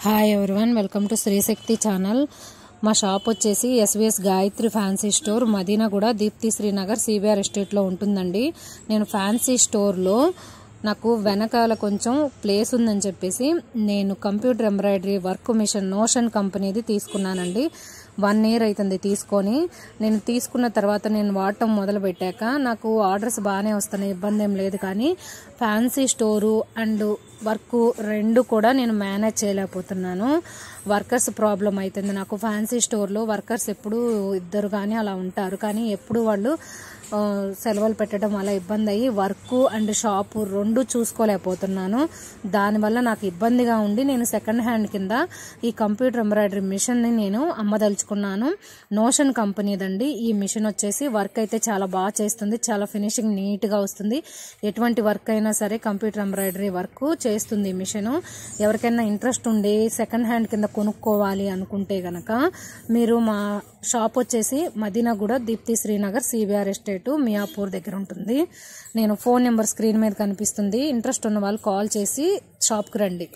Hi everyone, welcome to Srishakti channel. మా shop వచ్చేసి SVS Gayatri fancy store, Madinaguda, Deepti Srinagar, CBR ఎస్టేట్లో ఉంటుందండి. నేను ఫ్యాన్సీ స్టోర్లో నాకు వెనకాల కొంచెం ప్లేస్ ఉందని చెప్పేసి నేను కంప్యూటర్ ఎంబ్రాయిడరీ వర్క్ మిషన్ నోషన్ కంపెనీది తీసుకున్నానండి. 1 year అవుతుంది తీసుకొని. నేను తీసుకున్న తర్వాత నేను వాడటం మొదలు పెట్టాక నాకు ఆర్డర్స్ బాగానే వస్తున్నాయి, ఇబ్బంది ఏం లేదు. కానీ ఫ్యాన్సీ స్టోరు అండ్ వర్క్ రెండు కూడా నేను మేనేజ్ చేయలేకపోతున్నాను. వర్కర్స్ ప్రాబ్లం అవుతుంది నాకు. ఫ్యాన్సీ స్టోర్లో వర్కర్స్ ఎప్పుడు 2 కానీ అలా ఉంటారు, కానీ ఎప్పుడు వాళ్ళు సెలవులు పెట్టడం అలా ఇబ్బంది అయ్యి వర్క్ అండ్ షాపు 2 చూసుకోలేకపోతున్నాను. దానివల్ల నాకు ఇబ్బందిగా ఉండి నేను సెకండ్ హ్యాండ్ కింద ఈ కంప్యూటర్ ఎంబ్రాయిడరీ మిషన్ని నేను అమ్మదలుచుకున్నాను. నోషన్ కంపెనీదండి ఈ మిషన్ వచ్చేసి. వర్క్ అయితే చాలా బాగా చేస్తుంది, చాలా ఫినిషింగ్ నీట్గా వస్తుంది. ఎటువంటి వర్క్ అయినా సరే కంప్యూటర్ ఎంబ్రాయిడరీ వర్క్ చేస్తుంది ఈ మిషన్. ఎవరికైనా ఇంట్రెస్ట్ ఉండి సెకండ్ హ్యాండ్ కింద కొనుక్కోవాలి అనుకుంటే గనక మీరు మా షాప్ వచ్చేసి మదీనాగూడ, దీప్తి శ్రీనగర్, సిబిఆర్ ఎస్టేట్, మియాపూర్ దగ్గర ఉంటుంది. నేను ఫోన్ నెంబర్ స్క్రీన్ మీద కనిపిస్తుంది. ఇంట్రెస్ట్ ఉన్న వాళ్ళు కాల్ చేసి షాప్కి రండి.